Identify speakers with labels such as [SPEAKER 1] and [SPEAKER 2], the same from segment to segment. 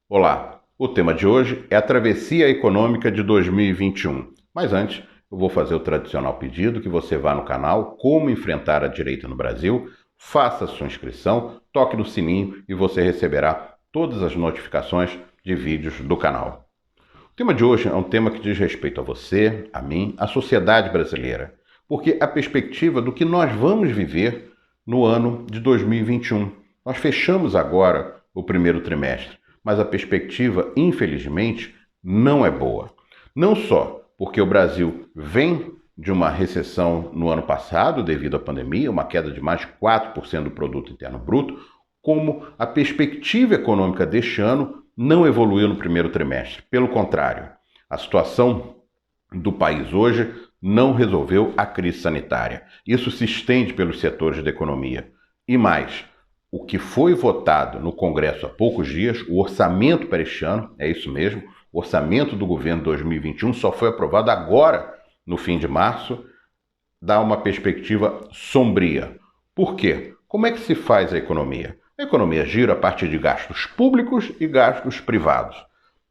[SPEAKER 1] Olá, o tema de hoje é a travessia econômica de 2021. Mas antes, eu vou fazer o tradicional pedido que você vá no canal Como Enfrentar a Direita no Brasil, faça sua inscrição, toque no sininho e você receberá todas as notificações de vídeos do canal. O tema de hoje é um tema que diz respeito a você, a mim, à sociedade brasileira, porque a perspectiva do que nós vamos viver no ano de 2021. Nós fechamos agora o primeiro trimestre, mas a perspectiva, infelizmente, não é boa. Não só porque o Brasil vem de uma recessão no ano passado, devido à pandemia, uma queda de mais de 4% do produto interno bruto, como a perspectiva econômica deste ano não evoluiu no primeiro trimestre. Pelo contrário, a situação do país hoje não resolveu a crise sanitária. Isso se estende pelos setores da economia. E mais, o que foi votado no Congresso há poucos dias, o orçamento para este ano, é isso mesmo, o orçamento do governo 2021 só foi aprovado agora, no fim de março, dá uma perspectiva sombria. Por quê? Como é que se faz a economia? A economia gira a partir de gastos públicos e gastos privados.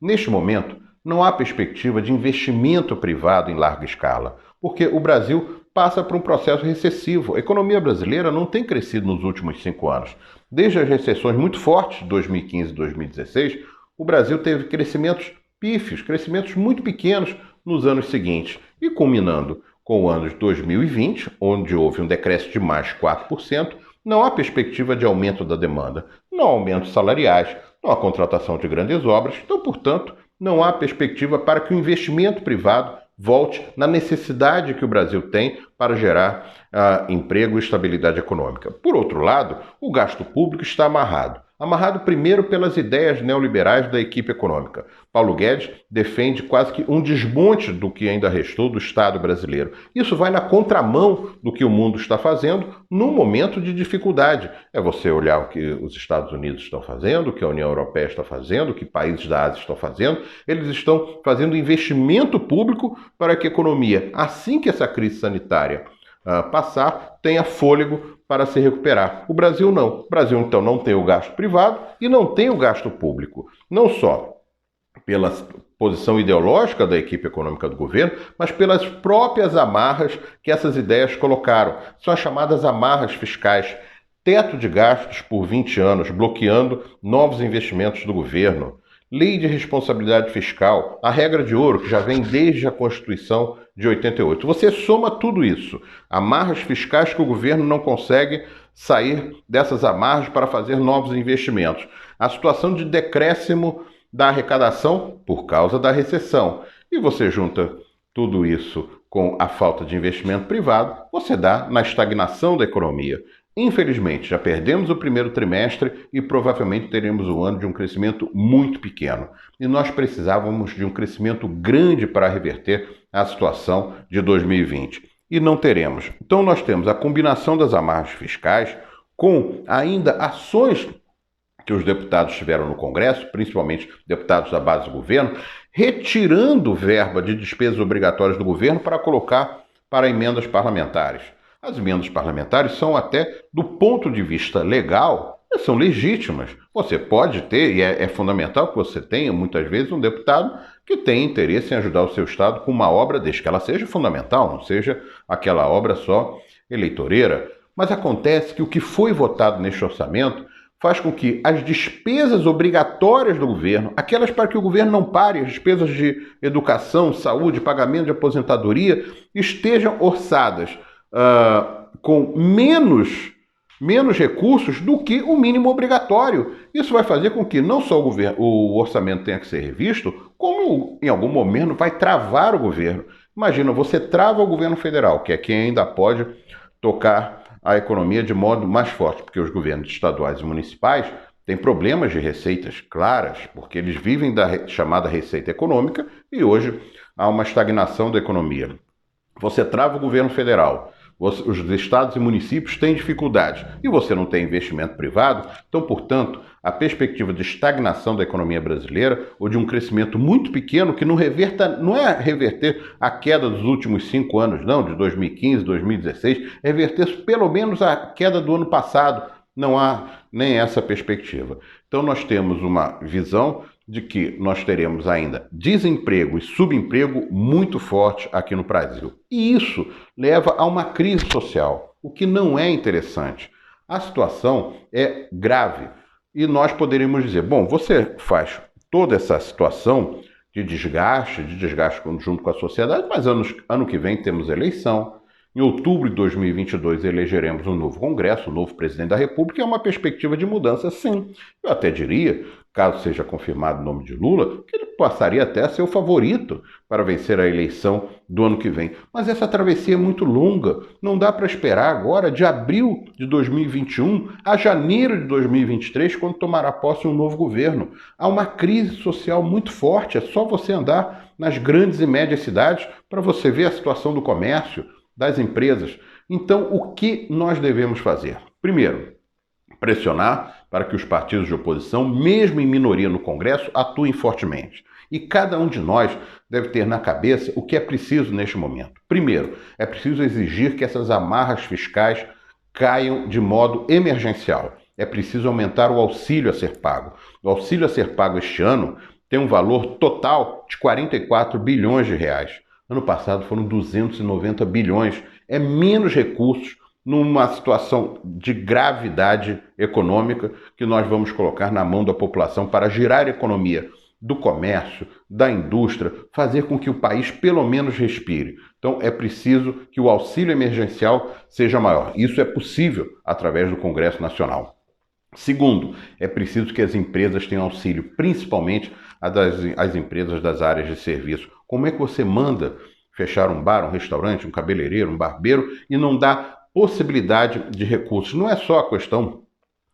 [SPEAKER 1] Neste momento, não há perspectiva de investimento privado em larga escala, porque o Brasil passa por um processo recessivo. A economia brasileira não tem crescido nos últimos 5 anos. Desde as recessões muito fortes de 2015 e 2016, o Brasil teve crescimentos pífios, crescimentos muito pequenos nos anos seguintes, e culminando com o ano de 2020, onde houve um decréscimo de mais de 4%, não há perspectiva de aumento da demanda, não há aumentos salariais, não há contratação de grandes obras, então, portanto, não há perspectiva para que o investimento privado volte na necessidade que o Brasil tem para gerar emprego e estabilidade econômica. Por outro lado, o gasto público está amarrado. Amarrado primeiro pelas ideias neoliberais da equipe econômica. Paulo Guedes defende quase que um desmonte do que ainda restou do Estado brasileiro. Isso vai na contramão do que o mundo está fazendo num momento de dificuldade. É você olhar o que os Estados Unidos estão fazendo, o que a União Europeia está fazendo, o que países da Ásia estão fazendo. Eles estão fazendo investimento público para que a economia, assim que essa crise sanitária passar, tenha fôlego para se recuperar. O Brasil não. O Brasil, então, não tem o gasto privado e não tem o gasto público. Não só pela posição ideológica da equipe econômica do governo, mas pelas próprias amarras que essas ideias colocaram. São as chamadas amarras fiscais. Teto de gastos por 20 anos, bloqueando novos investimentos do governo. Lei de responsabilidade fiscal, a regra de ouro, que já vem desde a Constituição de 88. Você soma tudo isso, amarras fiscais que o governo não consegue sair dessas amarras para fazer novos investimentos. A situação de decréscimo da arrecadação por causa da recessão. E você junta tudo isso com a falta de investimento privado, você dá na estagnação da economia. Infelizmente, já perdemos o primeiro trimestre e provavelmente teremos um ano de um crescimento muito pequeno. E nós precisávamos de um crescimento grande para reverter a situação de 2020. E não teremos. Então nós temos a combinação das amarras fiscais com ainda ações que os deputados tiveram no Congresso, principalmente deputados da base do governo, retirando verba de despesas obrigatórias do governo para colocar para emendas parlamentares. As emendas parlamentares são até, do ponto de vista legal, são legítimas. Você pode ter, e é fundamental que você tenha, muitas vezes, um deputado que tem interesse em ajudar o seu Estado com uma obra, desde que ela seja fundamental, não seja aquela obra só eleitoreira. Mas acontece que o que foi votado neste orçamento faz com que as despesas obrigatórias do governo, aquelas para que o governo não pare, as despesas de educação, saúde, pagamento de aposentadoria, estejam orçadas com menos recursos do que o mínimo obrigatório. Isso vai fazer com que não só o orçamento tenha que ser revisto, como em algum momento vai travar o governo. Imagina, você trava o governo federal, que é quem ainda pode tocar a economia de modo mais forte, porque os governos estaduais e municipais têm problemas de receitas claras, porque eles vivem da chamada receita econômica e hoje há uma estagnação da economia. Você trava o governo federal, os estados e municípios têm dificuldades e você não tem investimento privado, então, portanto, a perspectiva de estagnação da economia brasileira ou de um crescimento muito pequeno que não é reverter a queda dos últimos 5 anos, não, de 2015, 2016, é reverter pelo menos a queda do ano passado. Não há nem essa perspectiva. Então nós temos uma visão de que nós teremos ainda desemprego e subemprego muito forte aqui no Brasil. E isso leva a uma crise social, o que não é interessante. A situação é grave e nós poderíamos dizer, bom, você faz toda essa situação de desgaste junto com a sociedade, mas ano que vem temos eleição. Em outubro de 2022 elegeremos um novo Congresso, um novo presidente da República, e é uma perspectiva de mudança, sim. Eu até diria, caso seja confirmado o nome de Lula, que ele passaria até a ser o favorito para vencer a eleição do ano que vem. Mas essa travessia é muito longa, não dá para esperar agora de abril de 2021 a janeiro de 2023, quando tomará posse um novo governo. Há uma crise social muito forte, é só você andar nas grandes e médias cidades para você ver a situação do comércio, das empresas. Então, o que nós devemos fazer? Primeiro, pressionar para que os partidos de oposição, mesmo em minoria no Congresso, atuem fortemente. E cada um de nós deve ter na cabeça o que é preciso neste momento. Primeiro, é preciso exigir que essas amarras fiscais caiam de modo emergencial. É preciso aumentar o auxílio a ser pago. O auxílio a ser pago este ano tem um valor total de 44 bilhões de reais. Ano passado foram 290 bilhões. É menos recursos numa situação de gravidade econômica que nós vamos colocar na mão da população para girar a economia do comércio, da indústria, fazer com que o país pelo menos respire. Então é preciso que o auxílio emergencial seja maior. Isso é possível através do Congresso Nacional. Segundo, é preciso que as empresas tenham auxílio, principalmente as empresas das áreas de serviço. Como é que você manda fechar um bar, um restaurante, um cabeleireiro, um barbeiro e não dá possibilidade de recursos? Não é só a questão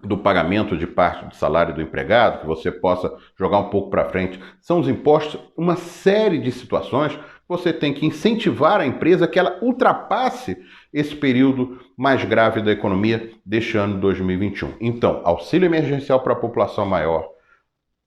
[SPEAKER 1] do pagamento de parte do salário do empregado, que você possa jogar um pouco para frente. São os impostos, uma série de situações. Você tem que incentivar a empresa que ela ultrapasse esse período mais grave da economia deste ano de 2021. Então, auxílio emergencial para a população maior,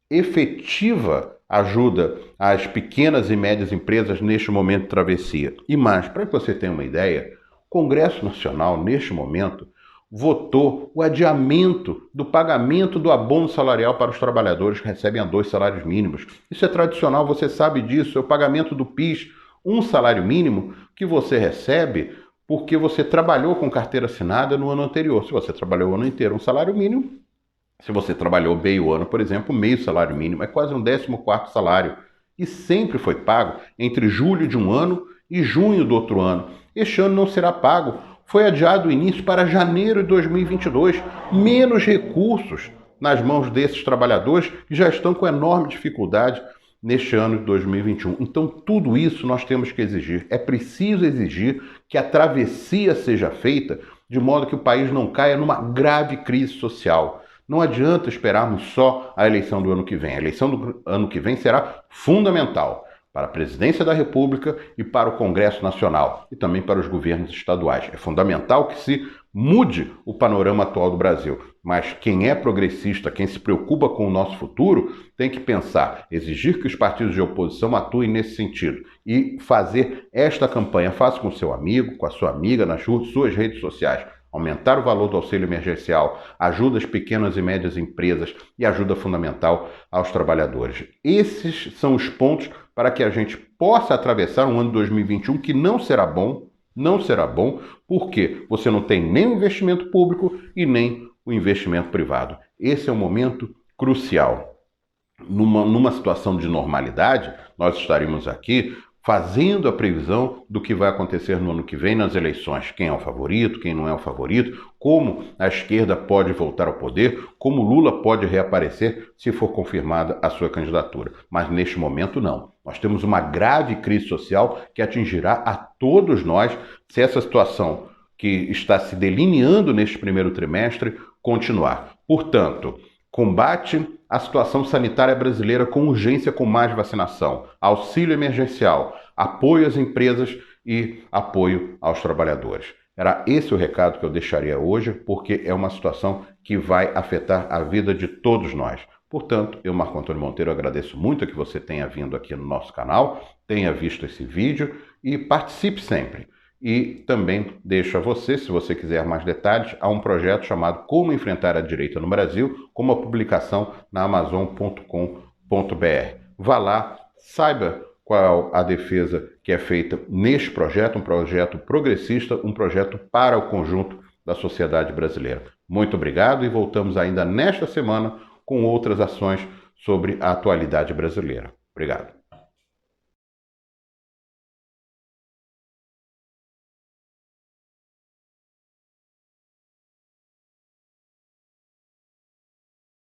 [SPEAKER 1] efetiva ajuda às pequenas e médias empresas neste momento de travessia. E mais, para que você tenha uma ideia, o Congresso Nacional, neste momento, votou o adiamento do pagamento do abono salarial para os trabalhadores que recebem a 2 salários mínimos. Isso é tradicional, você sabe disso, é o pagamento do PIS, um salário mínimo que você recebe porque você trabalhou com carteira assinada no ano anterior. Se você trabalhou o ano inteiro, um salário mínimo. Se você trabalhou meio ano, por exemplo, meio salário mínimo, é quase um 14º salário. E sempre foi pago entre julho de um ano e junho do outro ano. Este ano não será pago. Foi adiado o início para janeiro de 2022. Menos recursos nas mãos desses trabalhadores que já estão com enorme dificuldade neste ano de 2021. Então, tudo isso nós temos que exigir. É preciso exigir que a travessia seja feita de modo que o país não caia numa grave crise social. Não adianta esperarmos só a eleição do ano que vem. A eleição do ano que vem será fundamental para a presidência da República e para o Congresso Nacional e também para os governos estaduais. É fundamental que se mude o panorama atual do Brasil. Mas quem é progressista, quem se preocupa com o nosso futuro, tem que pensar, exigir que os partidos de oposição atuem nesse sentido e fazer esta campanha. Faça com seu amigo, com a sua amiga, nas suas redes sociais. Aumentar o valor do auxílio emergencial, ajuda as pequenas e médias empresas e ajuda fundamental aos trabalhadores. Esses são os pontos para que a gente possa atravessar um ano de 2021 que não será bom, porque você não tem nem o investimento público e nem o investimento privado. Esse é um momento crucial. Numa situação de normalidade, nós estaríamos aqui fazendo a previsão do que vai acontecer no ano que vem nas eleições. Quem é o favorito, quem não é o favorito, como a esquerda pode voltar ao poder, como Lula pode reaparecer se for confirmada a sua candidatura. Mas neste momento não. Nós temos uma grave crise social que atingirá a todos nós se essa situação que está se delineando neste primeiro trimestre continuar. Portanto, combate à situação sanitária brasileira com urgência, com mais vacinação, auxílio emergencial, apoio às empresas e apoio aos trabalhadores. Era esse o recado que eu deixaria hoje, porque é uma situação que vai afetar a vida de todos nós. Portanto, eu, Marco Antônio Monteiro, agradeço muito que você tenha vindo aqui no nosso canal, tenha visto esse vídeo e participe sempre. E também deixo a você, se você quiser mais detalhes, há um projeto chamado Como Enfrentar a Direita no Brasil, com uma publicação na Amazon.com.br. Vá lá, saiba qual a defesa que é feita neste projeto, um projeto progressista, um projeto para o conjunto da sociedade brasileira. Muito obrigado e voltamos ainda nesta semana com outras ações sobre a atualidade brasileira. Obrigado.